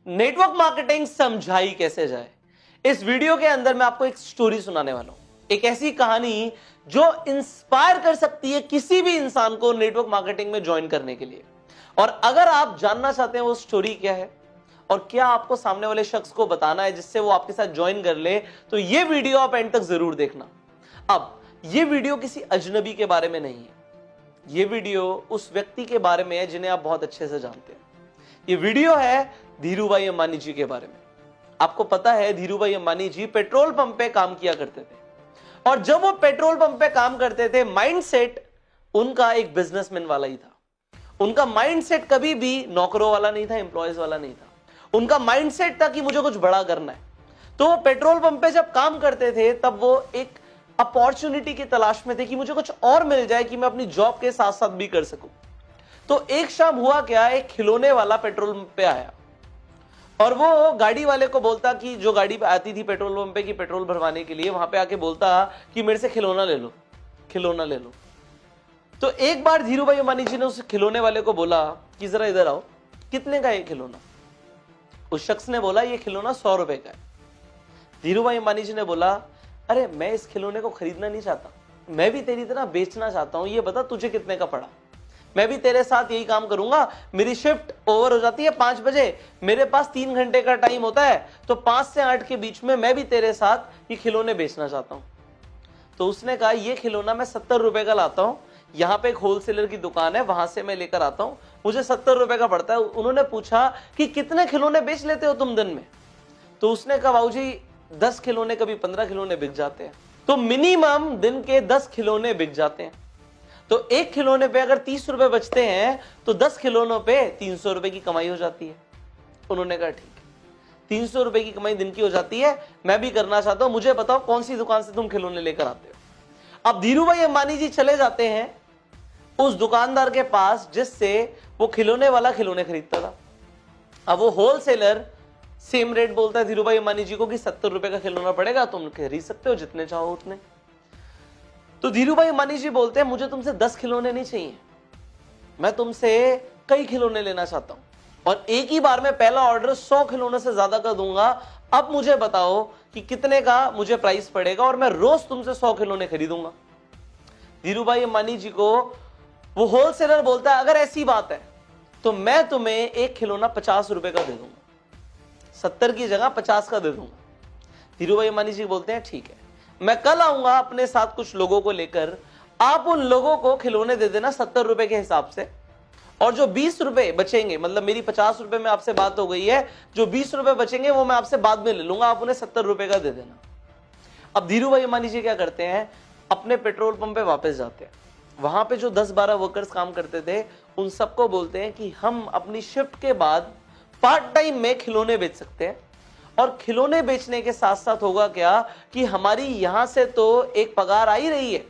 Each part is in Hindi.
नेटवर्क मार्केटिंग समझाई कैसे जाए। इस वीडियो के अंदर मैं आपको एक स्टोरी सुनाने वाला हूं, एक ऐसी कहानी जो इंस्पायर कर सकती है किसी भी इंसान को नेटवर्क मार्केटिंग में ज्वाइन करने के लिए। और अगर आप जानना चाहते हैं वो स्टोरी क्या है और क्या आपको सामने वाले शख्स को बताना है जिससे वो आपके साथ ज्वाइन कर ले, तो ये वीडियो आप एंड तक जरूर देखना। अब ये वीडियो किसी अजनबी के बारे में नहीं है, ये वीडियो उस व्यक्ति के बारे में है जिन्हें आप बहुत अच्छे से जानते हैं। ये वीडियो है धीरूभाई अंबानी जी के बारे में। आपको पता है धीरूभाई अंबानी जी पेट्रोल पंप पे काम किया करते थे, और जब वो पेट्रोल पंप पे काम करते थे माइंडसेट उनका एक बिजनेसमैन वाला ही था। उनका माइंडसेट कभी भी नौकरों वाला नहीं था, एम्प्लॉयज वाला नहीं था। उनका माइंडसेट था कि मुझे कुछ बड़ा करना है। तो वो पेट्रोल पंप पे जब काम करते थे तब वो एक अपॉर्चुनिटी की तलाश में थे कि मुझे कुछ और मिल जाए कि मैं अपनी जॉब के साथ साथ भी कर सकूं। तो एक शाम हुआ क्या, एक खिलौने वाला पेट्रोल पंप पे आया और वो गाड़ी वाले को बोलता कि जो गाड़ी पे आती थी पेट्रोल पंप पे की पेट्रोल भरवाने के लिए, वहां पे आके बोलता कि मेरे से खिलौना ले लो, खिलौना ले लो। तो एक बार धीरूभाई अंबानी जी ने उस खिलौने वाले को बोला कि जरा इधर आओ, कितने का ये खिलौना? उस शख्स ने बोला ये खिलौना 100 रुपए का है। धीरूभाई अंबानी जी ने बोला अरे मैं इस खिलौने को खरीदना नहीं चाहता, मैं भी तेरी तरह बेचना चाहता हूं, ये बता तुझे कितने का पड़ा? मैं भी तेरे साथ यही काम करूंगा। मेरी शिफ्ट ओवर हो जाती है 5 बजे, मेरे पास 3 घंटे का टाइम होता है, तो 5 से 8 के बीच में मैं भी तेरे साथ ये खिलौने बेचना चाहता हूं। तो उसने कहा ये खिलौना मैं 70 रुपए का लाता हूं, यहां पे एक होलसेलर की दुकान है, वहां से मैं लेकर आता हूं, मुझे 70 रुपए का पड़ता है। उन्होंने पूछा कि कितने खिलौने बेच लेते हो तुम दिन में? तो उसने कहा बाबू जी 10 खिलौने, कभी 15 खिलौने बिक जाते हैं। तो मिनिमम दिन के 10 खिलौने बिक जाते हैं। तो एक खिलौने पे अगर 30 रुपए बचते हैं तो 10 खिलौनों पे 300 रुपए की कमाई हो जाती है। उन्होंने कहा ठीक है, 300 रुपए की कमाई दिन की हो जाती है, मैं भी करना चाहता हूं, मुझे बताओ कौन सी दुकान से तुम खिलौने लेकर आते हो। अब धीरूभाई अंबानी जी चले जाते हैं उस दुकानदार के पास जिससे वो खिलौने वाला खिलौने खरीदता था। अब वो होलसेलर सेम रेट बोलता है धीरूभाई अंबानी जी को कि 70 रुपए का खिलौना पड़ेगा, तुम खरीद सकते हो जितने चाहो उतने। तो धीरूभाई अंबानी जी बोलते हैं मुझे तुमसे 10 खिलौने नहीं चाहिए, मैं तुमसे कई खिलौने लेना चाहता हूं, और एक ही बार में पहला ऑर्डर 100 खिलौने से ज्यादा का दूंगा। अब मुझे बताओ कि कितने का मुझे प्राइस पड़ेगा और मैं रोज तुमसे 100 खिलौने खरीदूंगा। धीरूभाई अंबानी जी को वो होलसेलर बोलता है अगर ऐसी बात है तो मैं तुम्हें एक खिलौना 50 रुपए का दे दूंगा, 70 की जगह 50 का दे दूंगा। धीरूभाई अंबानी जी बोलते हैं ठीक है, मैं कल आऊंगा अपने साथ कुछ लोगों को लेकर, आप उन लोगों को खिलौने दे देना 70 रुपए के हिसाब से, और जो 20 रुपए बचेंगे, मतलब मेरी 50 रुपए में आपसे बात हो गई है, जो 20 रुपए बचेंगे वो मैं आपसे बाद में ले लूंगा, आप उन्हें 70 रुपए का दे देना। अब धीरूभाई अंबानी जी क्या करते हैं, अपने पेट्रोल पंप पे वापस जाते हैं। वहां पे जो 10-12 वर्कर्स काम करते थे उन सबको बोलते हैं कि हम अपनी शिफ्ट के बाद पार्ट टाइम में खिलौने बेच सकते हैं, और खिलौने बेचने के साथ साथ होगा क्या कि हमारी यहां से तो एक पगार आ ही रही है,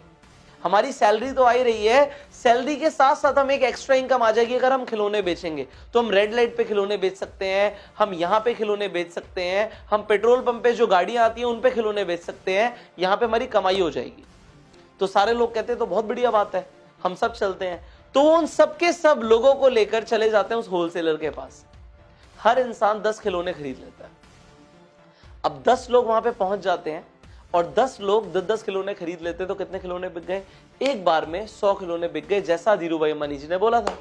हमारी सैलरी तो आ ही रही है, सैलरी के साथ साथ हम एक एक्स्ट्रा इनकम आ जाएगी अगर हम खिलौने बेचेंगे। तो हम रेड लाइट पे खिलौने बेच सकते हैं, हम यहां पे खिलौने बेच सकते हैं, हम पेट्रोल पंप पे जो गाड़ियां आती हैं उन पे खिलौने बेच सकते हैं, यहां पे हमारी कमाई हो जाएगी। तो सारे लोग कहते हैं तो बहुत बढ़िया बात है, हम सब चलते हैं। तो उन सबके सब लोगों को लेकर चले जाते हैं उस होलसेलर के पास। हर इंसान 10 खिलौने खरीद लेता है। अब 10 लोग वहां पे पहुंच जाते हैं और 10 लोग 10-10 खिलौने खरीद लेते, तो कितने खिलौने बिक गए? एक बार में 100 खिलौने बिक गए, जैसा धीरूभाई अंबानी जी ने बोला था।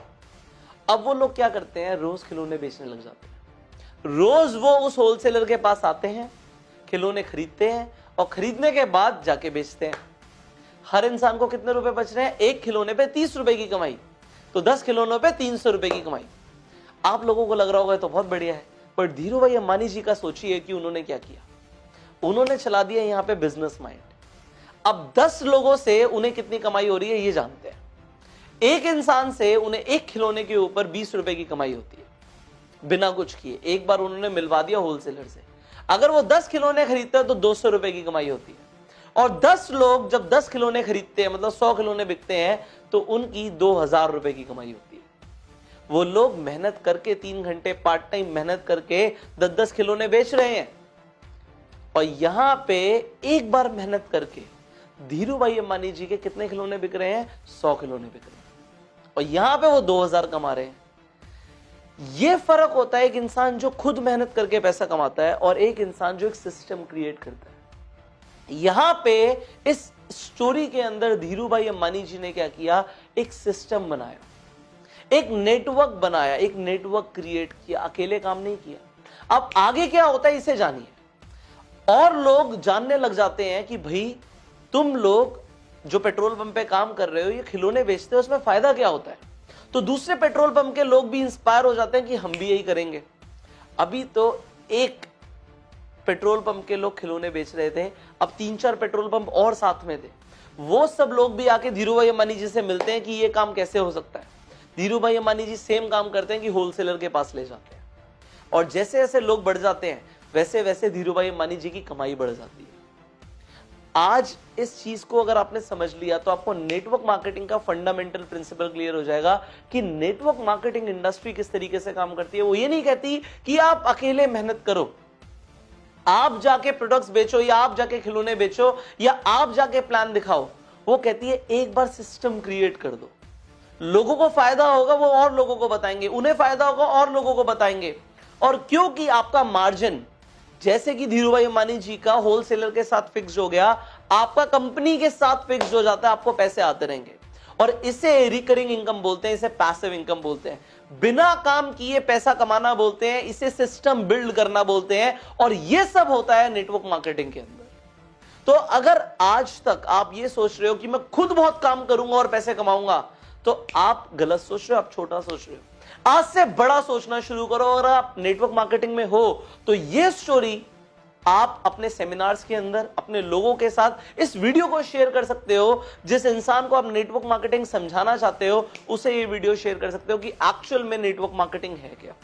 अब वो लोग क्या करते हैं, रोज खिलौने बेचने लग जाते हैं। रोज वो उस होलसेलर के पास आते हैं, खिलौने खरीदते हैं और खरीदने के बाद जाके बेचते हैं। हर इंसान को कितने रुपए बच रहे हैं? एक खिलौने पे 30 रुपए की कमाई, तो 10 खिलौनों पे 300 रुपए की कमाई। आप लोगों को लग रहा होगा तो बहुत बढ़िया है, पर धीरूभाई अंबानी जी का सोचिए कि उन्होंने क्या किया। उन्होंने चला दिया यहां पे बिजनेस माइंड। अब 10 लोगों से उन्हें कितनी कमाई हो रही है ये जानते हैं। एक इंसान से उन्हें एक खिलौने के ऊपर 20 रुपए की कमाई होती है बिना कुछ किए। एक बार उन्होंने मिलवा दिया होलसेलर से, अगर वो 10 खिलौने खरीदते हैं तो 200 रुपए की कमाई होती है। और 10 लोग जब 10 खिलौने खरीदते हैं, मतलब 100 खिलौने बिकते हैं, तो उनकी 2000 रुपए की कमाई होती है। वो लोग मेहनत करके 3 घंटे पार्ट टाइम मेहनत करके 10-10 खिलौने बेच रहे हैं, और यहां पे एक बार मेहनत करके धीरूभाई अंबानी जी के कितने खिलौने बिक रहे हैं? 100 खिलौने बिक रहे हैं, और यहां पे वो 2000 कमा रहे हैं। ये फर्क होता है एक इंसान जो खुद मेहनत करके पैसा कमाता है और एक इंसान जो एक सिस्टम क्रिएट करता है। यहां पे इस स्टोरी के अंदर धीरूभाई अंबानी जी ने क्या किया, एक सिस्टम बनाया, एक नेटवर्क बनाया, एक नेटवर्क क्रिएट किया, अकेले काम नहीं किया। अब आगे क्या होता है इसे जानिए। और लोग जानने लग जाते हैं कि भाई तुम लोग जो पेट्रोल पंप पे काम कर रहे हो, ये खिलौने बेचते हो, उसमें फायदा क्या होता है। तो दूसरे पेट्रोल पंप के लोग भी इंस्पायर हो जाते हैं कि हम भी यही करेंगे। अभी तो एक पेट्रोल पंप के लोग खिलौने बेच रहे थे, अब 3-4 पेट्रोल पंप और साथ में थे। वो सब लोग भी आके धीरूभाई अंबानी जी से मिलते हैं कि ये काम कैसे हो सकता है। धीरूभाई अंबानी जी सेम काम करते हैं कि होलसेलर के पास ले जाते हैं, और जैसे जैसे लोग बढ़ जाते हैं वैसे वैसे धीरूभाई अंबानी जी की कमाई बढ़ जाती है। आज इस चीज को अगर आपने समझ लिया तो आपको नेटवर्क मार्केटिंग का फंडामेंटल प्रिंसिपल क्लियर हो जाएगा कि नेटवर्क मार्केटिंग इंडस्ट्री किस तरीके से काम करती है। वो ये नहीं कहती कि आप अकेले मेहनत करो, आप जाके प्रोडक्ट्स बेचो, या आप जाके खिलौने बेचो, या आप जाके प्लान दिखाओ। वो कहती है एक बार सिस्टम क्रिएट कर दो, लोगों को फायदा होगा वो और लोगों को बताएंगे, उन्हें फायदा होगा और लोगों को बताएंगे। और क्योंकि आपका मार्जिन जैसे कि धीरूभाई अंबानी जी का होलसेलर के साथ फिक्स हो गया, आपका कंपनी के साथ फिक्स हो जाता है, आपको पैसे आते रहेंगे। और इसे रिकरिंग इनकम बोलते हैं, इसे पैसिव इनकम बोलते हैं, बिना काम किए पैसा कमाना बोलते हैं, इसे सिस्टम बिल्ड करना बोलते हैं। और यह सब होता है नेटवर्क मार्केटिंग के अंदर। तो अगर आज तक आप ये सोच रहे हो कि मैं खुद बहुत काम करूंगा और पैसे कमाऊंगा, तो आप गलत सोच रहे हो, आप छोटा सोच रहे हो। आज से बड़ा सोचना शुरू करो। और आप नेटवर्क मार्केटिंग में हो तो ये स्टोरी आप अपने सेमिनार्स के अंदर अपने लोगों के साथ इस वीडियो को शेयर कर सकते हो। जिस इंसान को आप नेटवर्क मार्केटिंग समझाना चाहते हो उसे ये वीडियो शेयर कर सकते हो कि एक्चुअल में नेटवर्क मार्केटिंग है क्या।